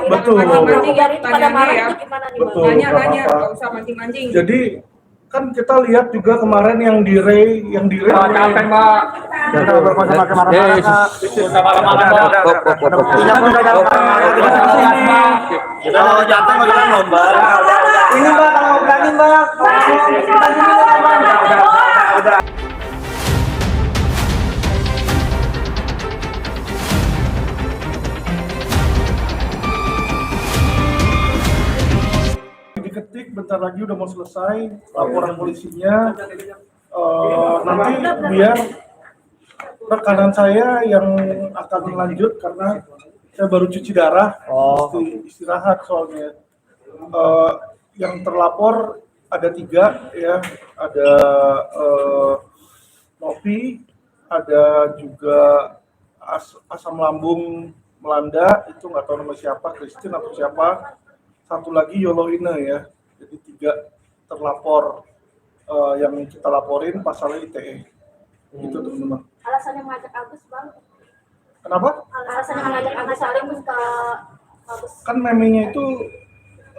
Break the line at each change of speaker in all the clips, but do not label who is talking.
akhirnya
Betul.
dari pada marah
ya.
itu gimana nih
Betul.
Bang?
Nanya, nggak usah mancing-mancing.
Jadi kan kita lihat juga kemarin yang di Ray
capek Mbak.
udah pakai marah-marah Kak.
Udah malam-malam Mbak.
Kalau jatuh bagaimana lomba?
Ini Mbak kalau berani Mbak. Udah. Diketik bentar lagi udah mau selesai laporan polisinya. Nanti biar rekanan saya yang akan lanjut karena saya baru cuci darah, mesti istirahat soalnya. Yang terlapor ada 3 ya, ada Novi, ada juga asam lambung melanda, itu nggak tahu nama siapa, Christine atau siapa. Satu lagi Yoloine ya, jadi 3 terlapor yang kita laporin pasalnya ITE. Itu teman-teman.
Alasannya mengajak Agus Bang?
Kenapa?
Alasannya mengajak Agus Salim ke Agus.
Kan memenya itu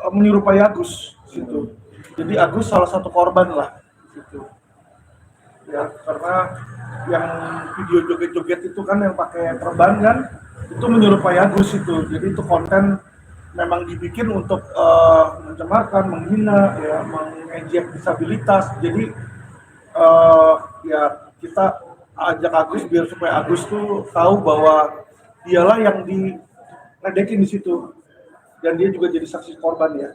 menyerupai Agus situ. Jadi Agus salah satu korban lah situ. Ya, karena yang video joget-joget itu kan yang pakai perban kan itu menyerupai Agus itu. Jadi itu konten memang dibikin untuk mencemarkan, menghina, ya, mengejek disabilitas. Jadi ya kita ajak Agus biar supaya Agus tuh tahu bahwa dialah yang diledekin di situ dan dia juga jadi saksi korban ya.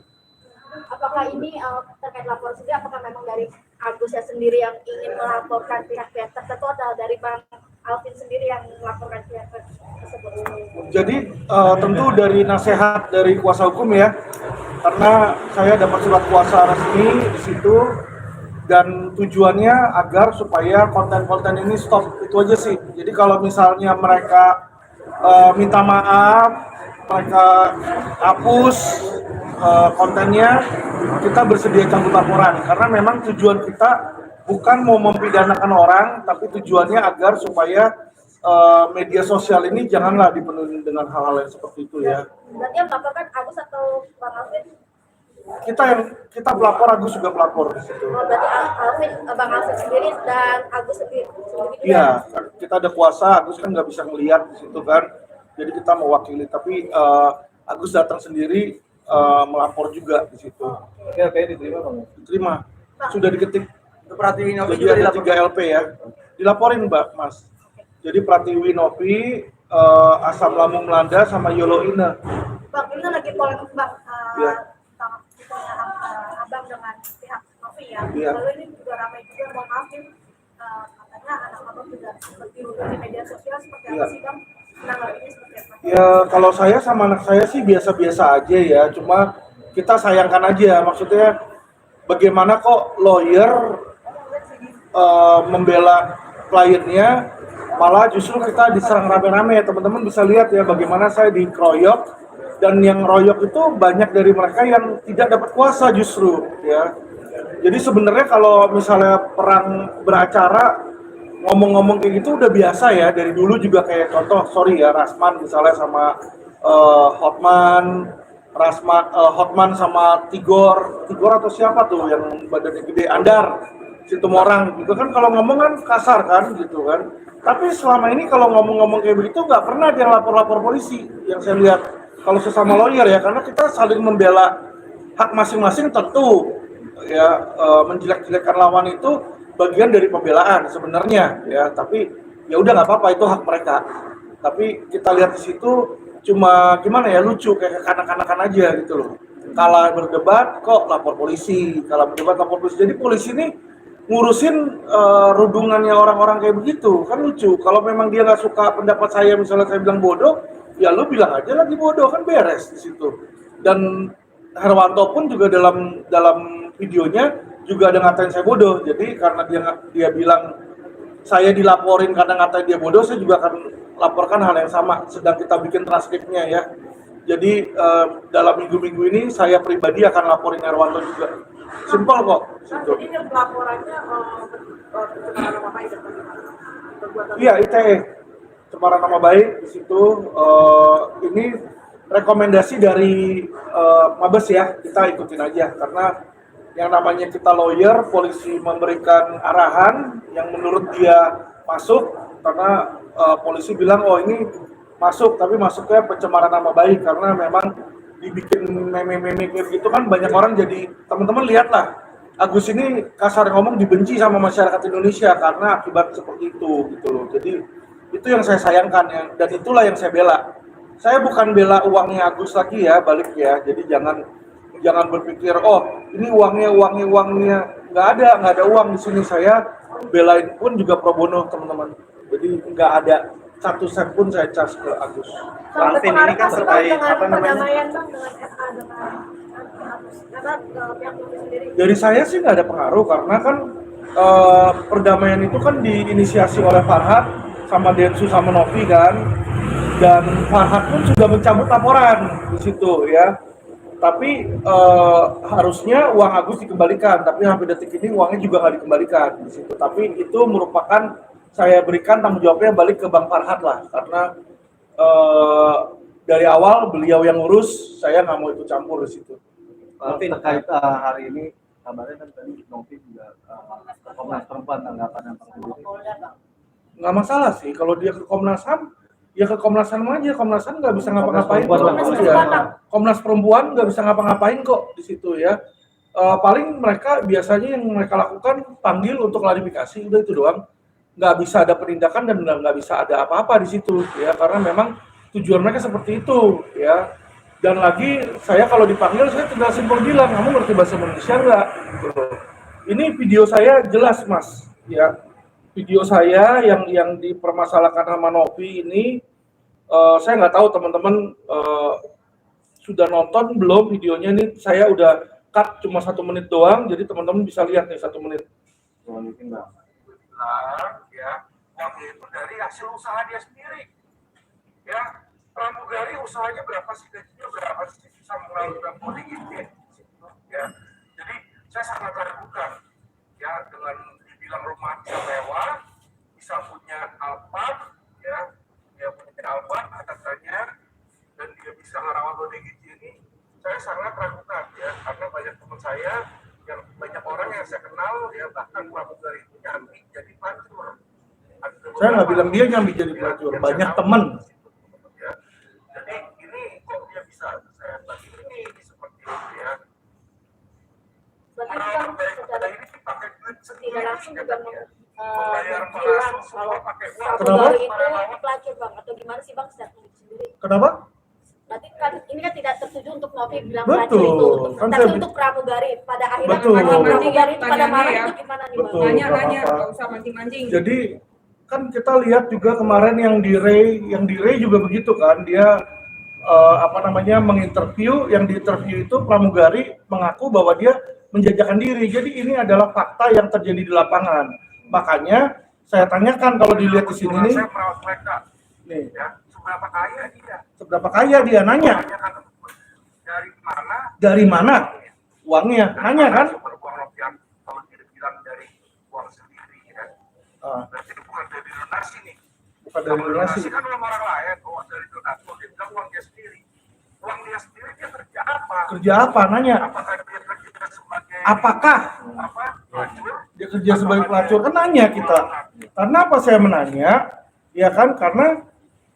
Apakah ini terkait laporan sendiri, apakah memang dari Agus ya sendiri yang ingin melaporkan pihak-pihak tertentu atau dari Bang Alvin sendiri yang melaporkan pihak tersebut?
Jadi tentu dari nasihat dari kuasa hukum ya, karena saya dapat surat kuasa resmi di situ dan tujuannya agar supaya konten-konten ini stop, itu aja sih. Jadi kalau misalnya mereka minta maaf, mereka hapus kontennya, kita bersedia cabut laporan karena memang tujuan kita bukan mau mempidanakan orang, tapi tujuannya agar supaya media sosial ini janganlah dipenuhi dengan hal-hal yang seperti itu ya.
Berarti yang melaporkan Agus atau Bang Alvin?
Kita pelapor, Agus juga pelapor di situ.
Oh, berarti Bang Alvin sendiri dan Agus sendiri
Iya, kita ada kuasa, Agus kan nggak bisa ngelihat di situ kan, jadi kita mewakili. Tapi Agus datang sendiri melapor juga di situ.
Ya, kayak diterima Bang.
Diterima, sudah diketik.
Pratiwi Novi
Jadi
juga
ada
dilaporkan.
3 LP ya, dilaporin Mbak Mas. Jadi Pratiwi Novi, asam lambung melanda sama Yoloine.
Bang, ini lagi polemik Bang.
Iya.
Abang dengan pihak Novi ya.
Iya.
Lalu ini juga ramai juga Bang Alvin katanya anak abang juga seperti di media sosial seperti apa sih Bang? Menanggapinya seperti apa?
Ya kalau saya sama anak saya sih biasa-biasa aja ya, cuma kita sayangkan aja, maksudnya bagaimana kok lawyer membela kliennya, malah justru kita diserang rame-rame. Teman-teman bisa lihat ya bagaimana saya dikeroyok, dan yang royok itu banyak dari mereka yang tidak dapat kuasa justru ya. Jadi sebenarnya kalau misalnya perang beracara ngomong-ngomong kayak gitu udah biasa ya, dari dulu juga kayak contoh Rasman misalnya sama Hotman sama Tigor atau siapa tuh yang badannya gede, Andar Situmorang juga kan kalau ngomong kan kasar kan gitu kan. Tapi selama ini kalau ngomong-ngomong kayak begitu nggak pernah dia lapor-lapor polisi yang saya lihat. Kalau sesama lawyer ya, karena kita saling membela hak masing-masing tentu ya, menjelek-jelekan lawan itu bagian dari pembelaan sebenarnya ya, tapi ya udah nggak apa-apa, itu hak mereka. Tapi kita lihat di situ cuma gimana ya, lucu kayak kanak-kanakan aja gitu loh. Kalah berdebat kok lapor polisi, kalah berdebat lapor polisi. Jadi polisi ini ngurusin rudungannya orang-orang kayak begitu kan lucu. Kalau memang dia nggak suka pendapat saya, misalnya saya bilang bodoh, ya lu bilang aja lagi bodoh, kan beres di situ. Dan Herwanto pun juga dalam videonya juga ada ngatain saya bodoh. Jadi karena dia bilang saya dilaporin karena ngatain dia bodoh, saya juga akan laporkan hal yang sama. Sedang kita bikin transkripnya ya. Jadi dalam minggu-minggu ini saya pribadi akan laporin Herwanto juga. Simpel kok. Situ.
Jadi pelaporannya pencemaran nama baik dan bagaimana?
Iya, ITE. Pencemaran nama baik di situ. Ini rekomendasi dari Mabes ya, kita ikutin aja karena yang namanya kita lawyer, polisi memberikan arahan yang menurut dia masuk karena polisi bilang oh ini masuk tapi masuknya pencemaran nama baik karena memang dibikin meme-meme gitu kan banyak orang jadi teman-teman lihatlah Agus ini kasar ngomong dibenci sama masyarakat Indonesia karena akibat seperti itu gitu loh. Jadi itu yang saya sayangkan ya, dan itulah yang saya bela. Saya bukan bela uangnya Agus lagi ya, balik ya. Jadi jangan berpikir oh ini uangnya nggak ada uang di sini. Saya belain pun juga pro bono teman-teman. Jadi nggak ada satu sen pun saya cas ke Agus.
Kalau
Valtin ini kan terkait
dengan
apa namanya?
perdamaian Bang dengan FA dengan pihak Novi sendiri.
Dari saya sih nggak ada pengaruh karena kan perdamaian itu kan diinisiasi oleh Farhad sama Densu sama Novi kan, dan Farhad pun sudah mencabut laporan di situ ya. Tapi harusnya uang Agus dikembalikan, tapi sampai detik ini uangnya juga nggak dikembalikan di situ. Tapi itu merupakan saya berikan tanggung jawabnya balik ke Bang Farhad lah, karena dari awal beliau yang ngurus, saya nggak mau ikut campur di situ.
Valtin terkait hari ini kabarnya kan tadi Novi juga Komnas Perempuan tanggapan yang
Nggak masalah sih kalau dia ke Komnas HAM, ya ke Komnas HAM aja. Komnas HAM nggak bisa ngapa-ngapain kok. Komnas Perempuan nggak bisa ngapa-ngapain kok di situ ya. Paling mereka biasanya yang mereka lakukan panggil untuk klarifikasi, udah itu doang. Nggak bisa ada penindakan dan nggak bisa ada apa-apa di situ ya, karena memang tujuan mereka seperti itu ya. Dan lagi saya kalau dipanggil saya tinggal simpel bilang kamu ngerti bahasa Indonesia nggak? Ini video saya jelas mas ya, video saya yang dipermasalahkan sama Novi ini saya nggak tahu teman-teman sudah nonton belum videonya. Ini saya udah cut cuma 1 menit doang, jadi teman-teman bisa lihat nih 1 menit.
mungkin Bang.
Ya, uang itu dari hasil usaha dia sendiri. Ya, pramugari usahanya berapa sih, gajinya berapa sih bisa mengeluarkan body ini? Ya, jadi saya sangat ragukan ya dengan dibilang rumahnya mewah, bisa punya Alphard, ya, dia punya Alphard katanya, dan dia bisa ngerawat body ini. Saya sangat ragukan ya, karena banyak teman saya yang banyak orang yang saya kenal ya, bahkan pramugari itu nyambi jadi pelacur. Saya nggak bilang dia nyambi jadi pelacur, banyak teman. Ya. Jadi ini kok dia bisa saya bagi ini seperti itu ya.
Berarti kan secara
Ini pakai duit sendiri.
tidak langsung juga
Membayar
bilang
pengasuh
kalau
semua pakai uang.
pramugari itu pelacur Bang, atau gimana sih Bang statement sendiri?
Kenapa?
Berarti kan ini kan tidak tertuju untuk Novi bilang
Betul.
pelacur itu,
Kan
tapi
saya-
untuk pramugari pada akhirnya
Betul.
pramugari itu pada
Tanya
marah
ya.
itu gimana nih Bang?
Betul.
Nanya,
nggak apa-apa.
nggak usah mancing-mancing.
Jadi kan kita lihat juga kemarin yang di Ray juga begitu kan, dia menginterview, yang diinterview itu pramugari mengaku bahwa dia menjajakan diri. Jadi ini adalah fakta yang terjadi di lapangan. Makanya saya tanyakan kalau dilihat di sini nih, nih
Ya, seberapa kaya dia?
seberapa kaya dia, nanya
Dari mana?
dari mana uangnya, nanya kan?
Sumber uang rupiah kalau dia bilang dari uang sendiri ya. Berarti bukan dari donasi nih.
Bukan dari
Kalau
donasi.
kan uang orang lain, oh dari donatur, dia bilang uang dia sendiri. Uang dia sendiri dia kerja apa?
Kerja apa, nanya.
Apakah dia kerja sebagai
Apakah
pelacur?
dia kerja sebagai pelacur? Kan nanya kita. Karena apa saya menanya? Ya kan, karena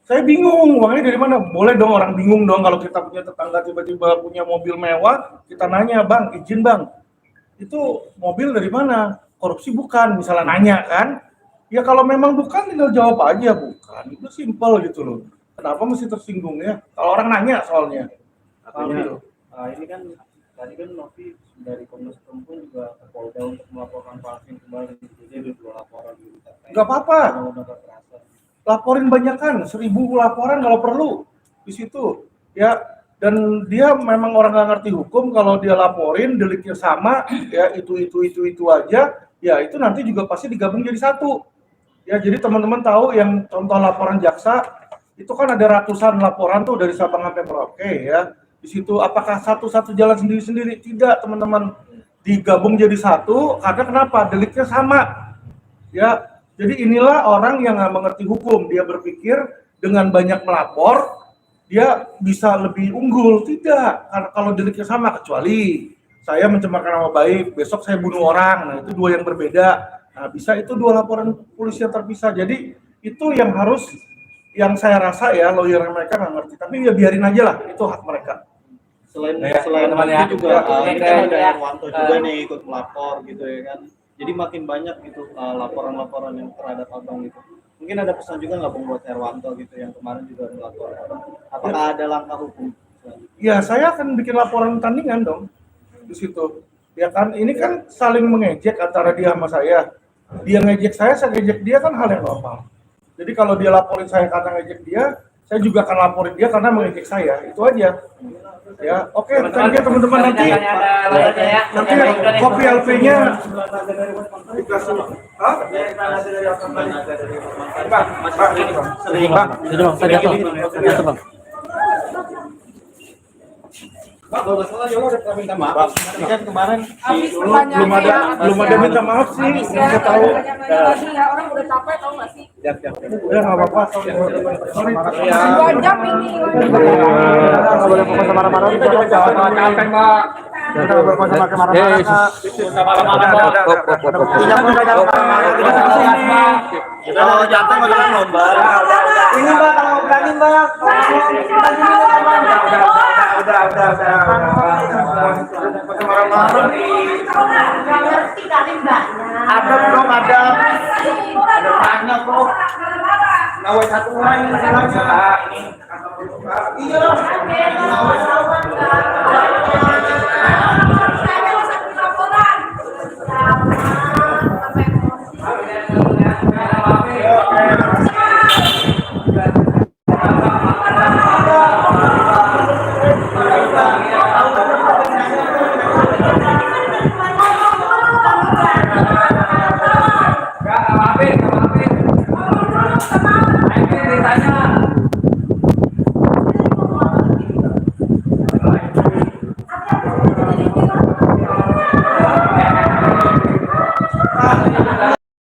saya bingung uangnya dari mana. Boleh dong orang bingung dong kalau kita punya tetangga tiba-tiba punya mobil mewah, kita nanya, bang, izin bang, itu mobil dari mana? Korupsi bukan, misalnya nanya kan? Ya kalau memang bukan tinggal jawab aja bukan. Itu simpel gitu loh. Kenapa mesti tersinggung ya? Kalau orang nanya soalnya.
Artinya ini kan tadi kan Novi dari Komnas Perempuan juga ke Polda untuk melaporkan Valtin kembali. Jadi ada 2 laporan gitu.
Nggak apa-apa.
Undang-undang kekerasan.
Laporin banyakan, 1000 laporan kalau perlu di situ ya. Dan dia memang orang nggak ngerti hukum, kalau dia laporin deliknya sama ya, itu aja ya, itu nanti juga pasti digabung jadi satu ya. Jadi teman-teman tahu yang contoh laporan jaksa itu kan ada ratusan laporan tuh dari Sabang sampai Merauke ya. Di situ apakah satu-satu jalan sendiri-sendiri? Tidak teman-teman, digabung jadi satu karena kenapa? Deliknya sama ya. Jadi inilah orang yang nggak mengerti hukum, dia berpikir dengan banyak melapor dia bisa lebih unggul. Tidak, karena kalau deliknya sama, kecuali saya mencemarkan nama baik, besok saya bunuh orang, nah itu dua yang berbeda. Nah bisa itu dua laporan polisi yang terpisah. Jadi itu yang harus, yang saya rasa ya lawyer mereka nggak ngerti, tapi ya biarin aja lah, itu hak mereka.
Selain
teman-teman ya.
itu juga ini kan ada Herwanto juga nih ikut melapor gitu ya kan. Jadi makin banyak gitu laporan-laporan yang terhadap abang gitu. Mungkin ada pesan juga nggak Bang buat Herwanto gitu yang kemarin juga melapor. Apakah ada langkah hukum selanjutnya?
Ya saya akan bikin laporan tandingan dong di situ. Ya kan, ini kan saling mengejek antara dia sama saya. Dia ngejek saya ngejek dia, kan hal yang normal. Jadi kalau dia laporin saya karena ngejek dia, saya juga akan laporin dia karena mengejek saya. Itu aja. Ya, oke, thank you teman-teman. Nanti kopi LP-nya dikasih. Hah?
Bang, kalau salah Yola udah minta maaf. Ini kan kemarin
belum ada minta maaf sih. Saya tahu.
Orang udah capek tau nggak sih?
Ya nggak apa-apa. Sorry.
Dua jam ini.
Nggak boleh fokus sama marah-marah. Kita juga jangan
Capek, Mbak.
kita nggak boleh fokus sama marah-marah.
Usah marah-marah, Mbak.
Kita pun nggak jangan marah-marah. Kita di sini.
kalau jantan bagaimana lomba?
Ini mbak, kalau berani mbak. Udah. Marah-marah.
Ngerti kali mbaknya.
Ada dong, ada. Banyak bro. Nawai satu lain. Iya.